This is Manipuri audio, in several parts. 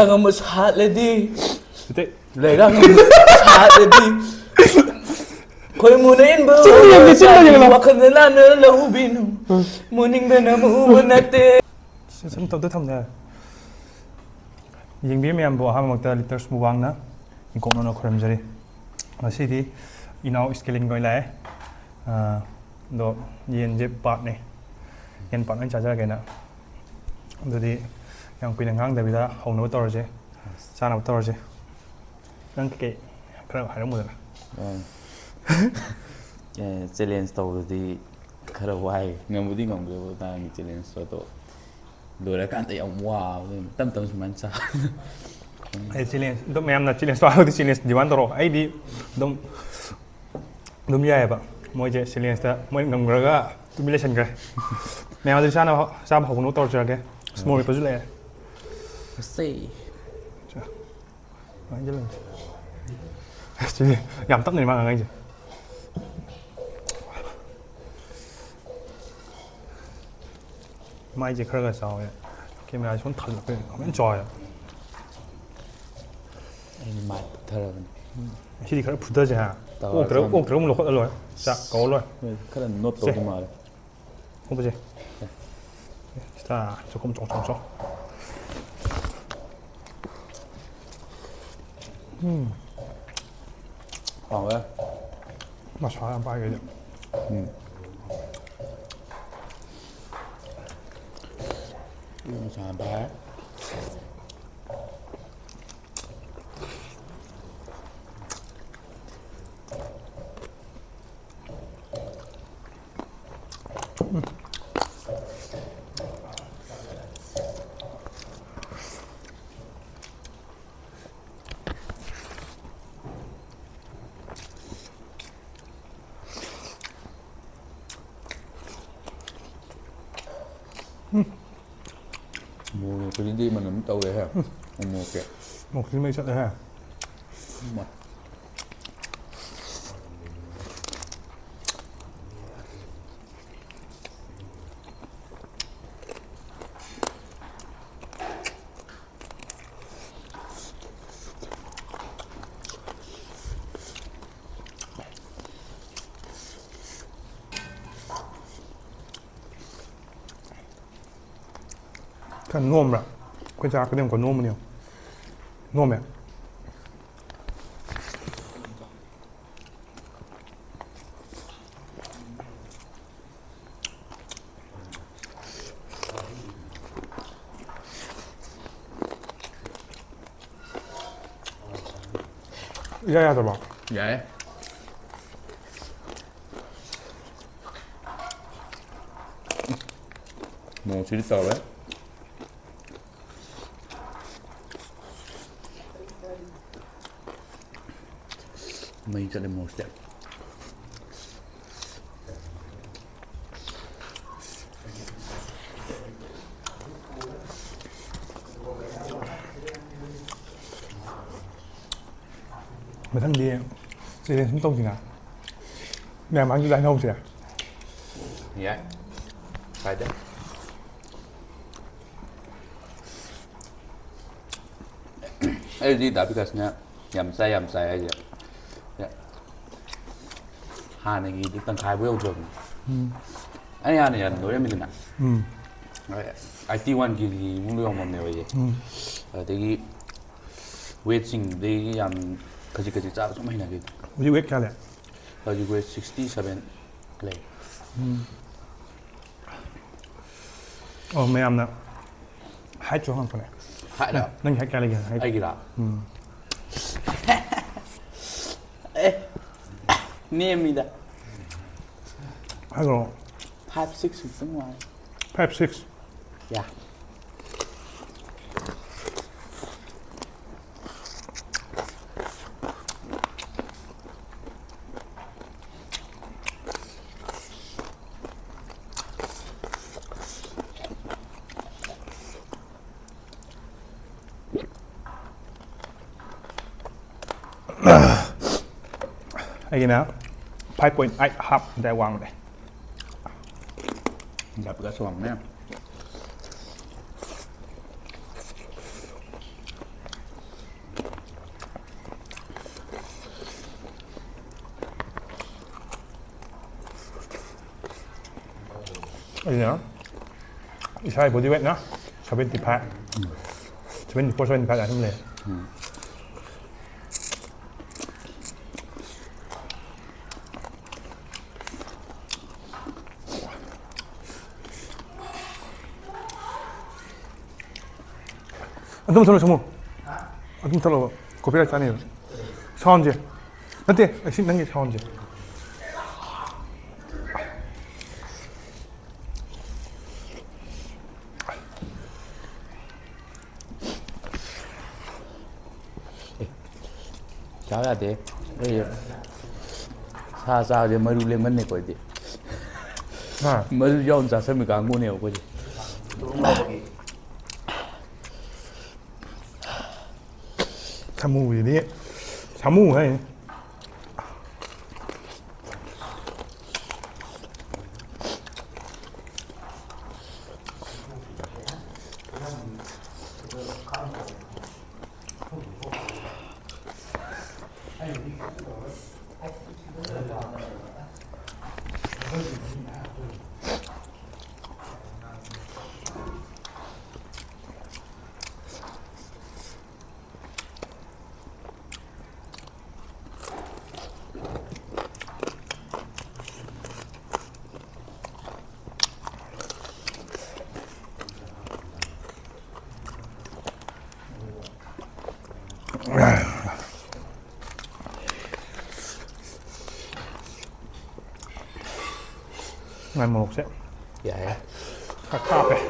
Ngamos chtle di. Lega ngamos chtle di. Khoi munin bu. Wakana na lahubinu. Muning bena mu nate. Sum tawda thamna. Yingbi miyam bo ha makta liters mukbang na. Ingkong no khram jari. Masidi inau scaling goi lai. Do yen je part ne. Yen part an chaja gaina. Dodi yang kuina ngang da bida hongno torje. Sana torje. Nang ke khra ha mu da. Challenge tawdi khara wai ngamudi ngambe ta ngi challenge to loire kan ta yam wow tam tam suman sa ai challenge do mem na challenge so di challenge diwan toro ai di dum yai ba moi je challenge ta moi ngamraga tumilation ga mem adu sana sa hongno torje ga small pa jule sei cha ai je lan yam tap ni ma ngai je mai je khara ga sao ya camera xuống thật là cái trò ya ai mai thara khi đi khara phụt ra ha ốc trống một rồi dạ có rồi khara nốt to mà không bao giờ ta cho không trống vậy mà sao làm bài vậy chả bá mua cái gì mà nó tàu đấy hả? Mua kìa. một cái mấy trận đấy hả? Mà. Cái nôm rồi, cái giá cái điểm có nôm nhiều, nôm này. Dạ rồi bảo. Dạ. Một chút tàu đấy. Mấy cho đến một step. Mà thằng đi chị đến chúng tôi gì nào? Mẹ mang như đánh không chị à? Dạ. Phải đấy. Ấy đi đã because nha. Yam say aja. Hà này thì tăng khai với ông trường. Anh Hà này nói em mình nè. IT1 thì muốn đưa ông mèo vậy. Thì weight sinh thì yam cái gì trả cho mấy này cái. You weight cái này. You weight 67 lệ. Mẹ em nè. Hai chỗ hàng này. Hai đó. Nâng hai cái này kìa. Ai kìa. Niemida. Hello. 5-6 something like. 5-6. Yeah. Cái nào? 5.8 half đại hoàng này. Đập cái xoòng nè. 아니냐? 이사의 보디 웨트나? 78 74, 78 아니면 Antum salah semua. Antum salah copyright sana. Sound je. Nanti, sini nanti sound je. Cháo ra thế. Đây xa xa thì mới lên vấn đề của chị. Mới do giả sân mình cả mua nhiều của chị. 사무 gì 사무 hay Ngày một sẽ Dạ khắc khắp này.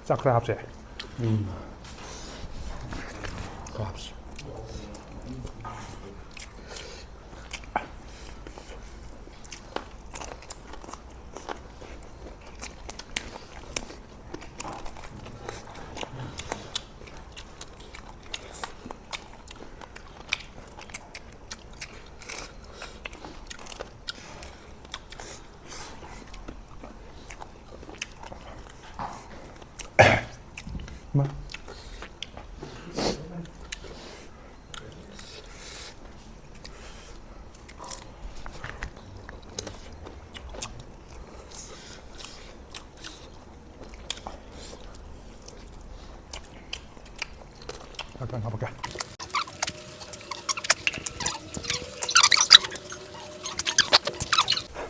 Chắc là hấp sẽ. Cops. Mà 잠깐 가볼게.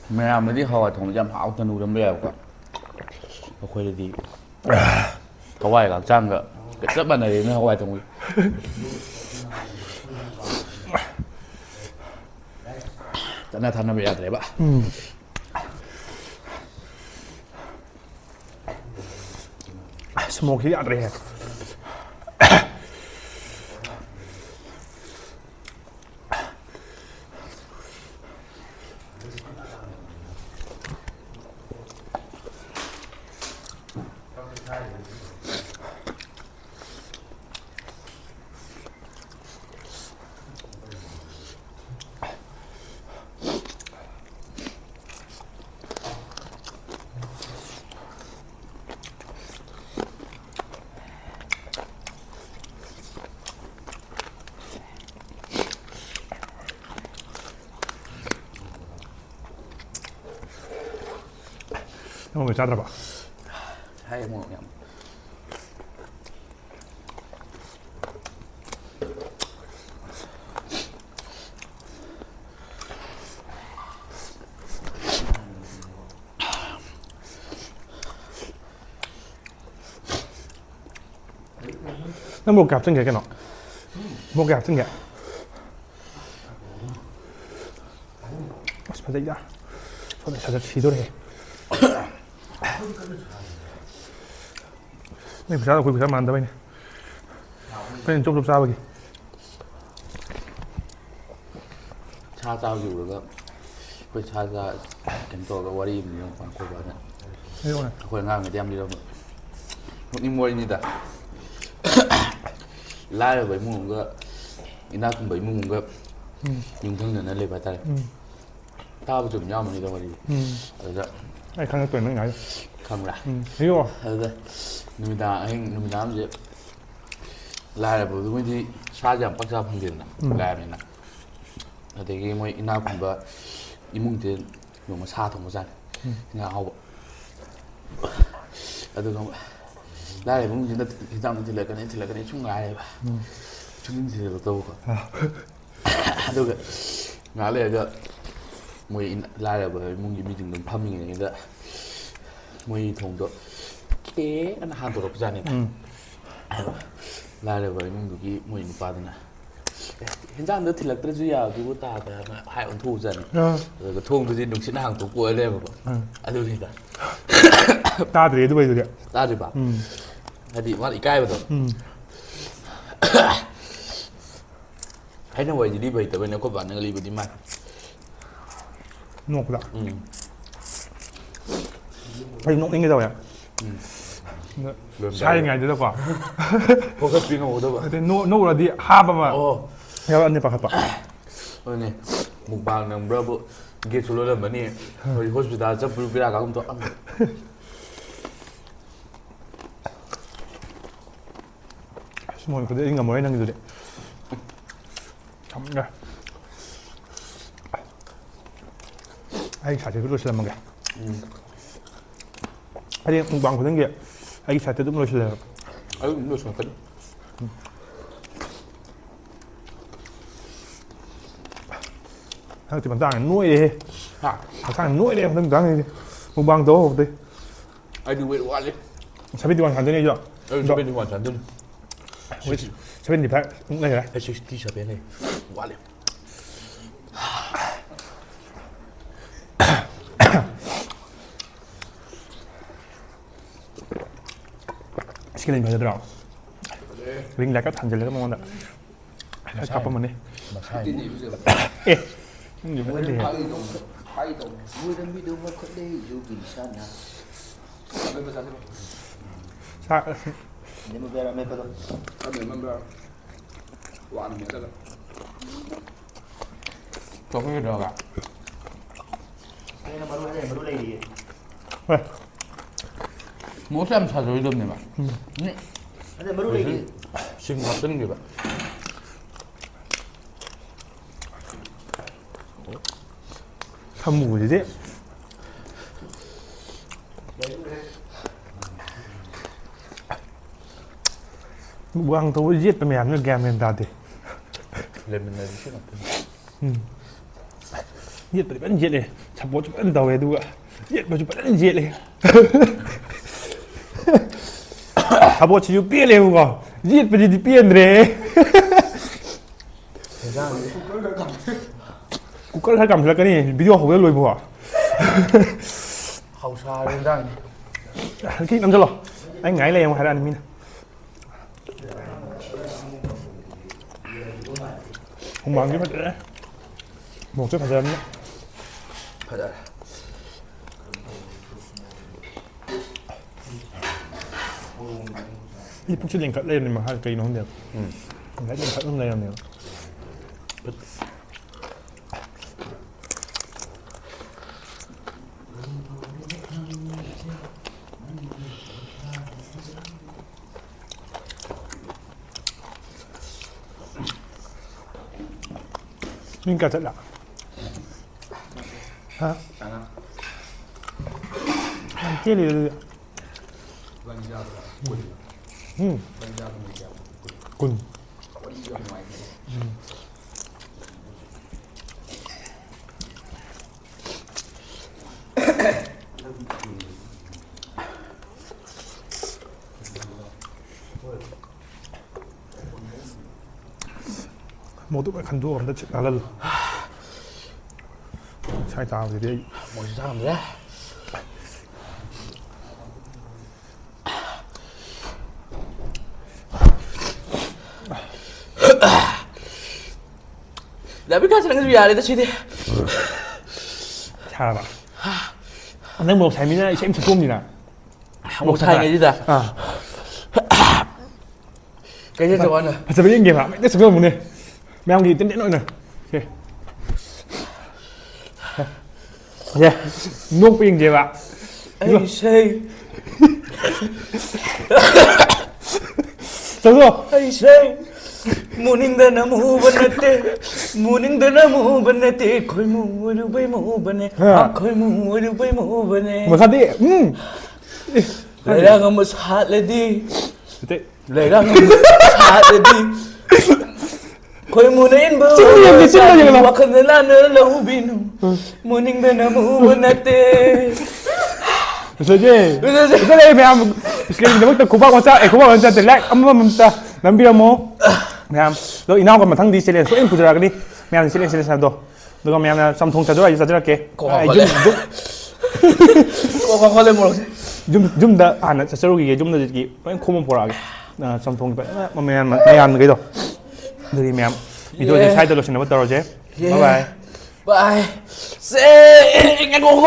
Mẹ làm mấy cái hồi thùng giam hảo tên đâm leo cả. Có khuê đi. Có vài cả trang cả. Cái rất bạn này nó hoài thùng. Tận là thân nó bị ăn đấy bạn. Smoky ăn đấy. 형 왜 짜들어봐? Hay một nhầm. nó một cặp chân kìa cái nọ một cặp chân kìa phải dậy ra 손에 살짝 지도래 này phải sao là phải màn tới bên này bên chụp sao vậy Cha tao dù được cái cha ra kiểm tra cái wari mình không quan cô bạn thấy không này cô ngang người đem đi đâu một đi mua đi ta ꯂꯥꯏꯔꯕ ꯏꯃꯨꯡ ꯑꯃꯒ ꯏꯅꯥꯛ ꯈꯨꯟꯕ ꯏꯃꯨꯡ ꯑꯃꯒ ꯌꯨꯝꯊꯪꯅꯅ ꯂꯩꯕ ꯍꯥꯏꯇꯥꯔꯦ ꯇꯥꯕꯁꯨ ꯑꯗꯨꯝ ꯌꯥꯎꯔꯝꯃꯅꯤꯗ ꯋꯥꯔꯤꯗꯤ ꯑꯗꯨꯗ ꯑꯩ ꯈꯪꯉꯛꯇꯣꯏꯅꯦ ꯅꯪ ꯉꯥꯏꯗꯣ ꯈꯪꯕ꯭ꯔꯥ ꯑꯌꯣ ꯑꯗꯨꯗ ꯅꯨꯃꯤꯗꯥꯡꯁꯦ ꯂꯥꯏꯔꯕꯗꯨ ꯃꯣꯏꯗꯤ ꯁꯥꯁꯦ ꯌꯥꯝ ꯄꯥꯛ ꯆꯥꯕ ꯐꯪꯗꯦꯗꯅ ꯂꯥꯏꯔꯕꯅꯤꯅ ꯑꯗꯒꯤ ꯃꯣꯏ ꯏꯅꯥꯛ ꯈꯨꯟꯕ ꯏꯃꯨꯡꯁꯦ ꯅꯣꯡꯃ ꯁꯥ ꯊꯣꯡꯕ ꯆꯥꯅꯤ ꯉꯥ ꯍꯥꯎꯕ ꯑꯗꯨꯒ ꯂꯥꯏꯔꯕ ꯏꯃꯨꯡꯁꯤꯅ ꯍꯤꯟꯖꯥꯡ ꯊꯤꯜꯂꯛꯀꯅꯤ ꯁꯨꯝ ꯉꯥꯏꯔꯦꯕ ꯁꯨꯝ ꯊꯤꯜꯂꯛꯇꯧꯕꯀꯣ ꯑꯗꯨꯒ ꯉꯥꯏꯍꯥꯛ ꯂꯩꯔꯒ ꯃꯣꯏ ꯂꯥꯏꯔꯕ ꯏꯃꯨꯡꯒꯤ ꯃꯤꯁꯤꯡꯗꯣ ꯐꯝꯃꯤꯉꯩꯗ ꯃꯣꯏ ꯊꯣꯡꯗꯣ ꯈꯦꯅ ꯍꯥꯡꯗꯣꯔꯛꯄꯖꯥꯠꯅꯤꯗ ꯂꯥꯏꯔꯕ ꯏꯃꯨꯡꯗꯨꯒꯤ ꯃꯣꯏ ꯅꯨꯄꯥꯗꯨꯅ ꯍꯤꯟꯖꯥꯡꯗꯣ ꯊꯤꯜꯂꯛꯇ꯭ꯔꯁꯨ ꯌꯥꯕꯗꯨꯕꯨ ꯇꯥꯗꯅ ꯍꯥꯏ ꯑꯣꯟꯊꯣꯛꯎꯖꯥꯠꯅꯤ ꯑꯗꯨꯒ ꯊꯣꯡꯗꯨꯗꯤ ꯅꯨꯡꯁꯤꯠꯅ ꯍꯥꯡꯇꯣꯛꯄ ꯑꯣꯏ ꯂꯩꯔꯝꯕꯀꯣ ꯑꯗꯨꯅꯤꯗ ꯇꯥꯗ꯭ꯔꯤ ꯑꯗꯨꯗꯤ ꯇꯥꯗ꯭ꯔꯤꯕ ꯍꯥꯏꯗꯤ ꯃꯥꯅ ꯏꯀꯥꯏꯕꯗꯣ ꯑꯩꯅ ꯋꯥꯔꯤꯗꯤ ꯂꯤꯕ ꯍꯩꯇꯕꯩꯅꯦ ꯑꯩꯈꯣꯏ ꯕꯥꯅꯒ ꯂꯤꯕꯗꯤ ꯃꯥꯏ ꯅꯣꯛꯄꯗ ꯑꯩ ꯅꯣꯛꯅꯤꯡꯒꯦ ꯇꯧꯋꯦ ꯁꯥꯔꯤꯉꯩꯗꯨꯗꯀꯣ ꯐꯣꯀꯠꯄꯤ ꯉꯝꯍꯧꯗꯕ ꯅꯣꯛꯎꯔꯗꯤ ꯍꯥꯞ ꯑꯃ ꯌꯥꯎꯔꯛꯑꯅꯤ ꯄꯥꯈꯠꯄ ꯑꯗꯨꯅꯦ ꯃꯨꯛꯕꯥꯡ ꯅꯪꯕ꯭ꯔꯕꯨ ꯒꯦꯠꯁꯨ ꯂꯣꯜꯂꯝꯃꯅꯤ ꯍꯧꯖꯤꯛ ꯍꯣꯁꯄꯤꯇꯥꯜ ꯆꯠꯄꯗꯨ ꯕꯦꯔꯥ ꯀꯥꯒꯨꯝ ꯇꯧ ꯃꯣꯏ ꯈꯨꯗꯤ ꯑꯩ ꯉꯝꯃꯔꯣꯏ ꯅꯪꯒꯤꯗꯨꯗꯤ ꯊꯝꯒꯦ ꯑꯩ ꯁꯥꯏꯠꯇꯨ ꯂꯣꯏꯁꯤꯜꯂꯝꯃꯒꯦ ꯍꯥꯏꯗꯤ ꯃꯨꯛꯕꯥꯡ ꯈꯨꯗꯤꯡꯒꯤ ꯑꯩꯒꯤ ꯁꯥꯏꯠꯇ ꯑꯗꯨꯝ ꯂꯣꯏꯁꯤꯜꯂꯦꯕ ꯑꯩ ꯑꯗꯨꯝ ꯂꯣꯏꯁꯤꯜꯂꯛꯀꯅꯤ ꯍꯟꯗꯛꯇꯤ ꯃꯇꯥꯡ ꯅꯣꯏꯔꯦꯍꯦ ꯍꯛꯆꯥꯡ ꯅꯣꯏꯔꯦ ꯍꯟꯗꯛ ꯃꯇꯥꯡꯁꯤꯗꯤ ꯃꯨꯛꯕꯥꯡ ꯇꯧꯕ ꯍꯧꯔꯛꯇꯦ ꯑꯩꯗꯤ ꯋꯦꯠ ꯋꯥꯠꯂꯤ 71 ꯁꯥꯟꯗꯣꯏꯅꯦ ꯑꯩꯁꯨ ꯑꯩ 71 ꯁꯥꯟꯗꯣꯏꯅꯤ 75 ꯃꯨꯛ ꯂꯩꯔꯦ ꯑꯩ 67 ꯂꯩ ꯋꯥꯠꯂꯤ 스킬링 ꯐꯖꯗ꯭ꯔꯣ ꯔꯤꯡ ꯂꯥꯏꯠꯀ ꯊꯥꯟꯖꯤꯜꯂꯒ ꯃꯉꯣꯟꯗ ꯀꯥꯞꯄꯝꯃꯅꯤ ꯑꯦ ꯃꯣꯁ ꯌꯥꯝ ꯁꯥꯖꯔꯣꯏꯗꯕꯅꯦꯕ ꯁꯤꯡ ꯍꯥꯞꯆꯤꯟꯈꯤꯕ 사무국이지? Buang tàu giết tụi mèo nó gam lên ta thì lên mình đi xíu giết tụi vẫn giết này chặt bố chụp ăn tàu này đua giết mà chụp vẫn giết này chặt bố chỉ chụp bia này không giết mà chỉ bia này cũng có cảm là cái này video học cái lùi bùa hậu xa lên ra cái năm cho lo anh ngái lên hay là anh min không bằng cái mặt đấy một chút thời gian nữa phải đấy ít chút liền cất lên mà hai cây nó không được lấy liền cất lên được nhưng cả trận là hả kia thì cùn một tụi khăn đua còn đất chuyện là lần sai tao thì đi một sao làm đấy đã biết cách làm cái gì à đây ta suy đi chà bà anh một thầy mình này xem chụp gì nè một thầy cái gì ta cái gì cho anh à phải chơi game hả? Mày chơi một này. Mèo gì tên nội này. Ok. Ok. Nung pin gì vậy? anh say Sao rồi? anh say muninda na mu banate muninda na mu banate khoi mu ru bai mu bane khoi mu ru bai mu bane Mà sao đi? lấy ra ngâm sát lên đi Thế. lấy ra ngâm sát lên đi khoi mu nain bu Xin lỗi wa kan la na lau binu muninda na mu banate Jadi, jadi ma'am, sekali naman ito kuba ko sa telek, ta, nambi mo, ma'am, lo inaw ko matang di sila, so yung pujara kani, ma'am sila sa do, do ma'am na samthong sa do ay sa ke, ko le mo jum da ana sa sarugi ke jum da ki, yung kumon pora ke, samthong pa, ma'am ke do, dari ma'am, ito ay side lo sinabat taro je, bye bye, bye, say, nga ko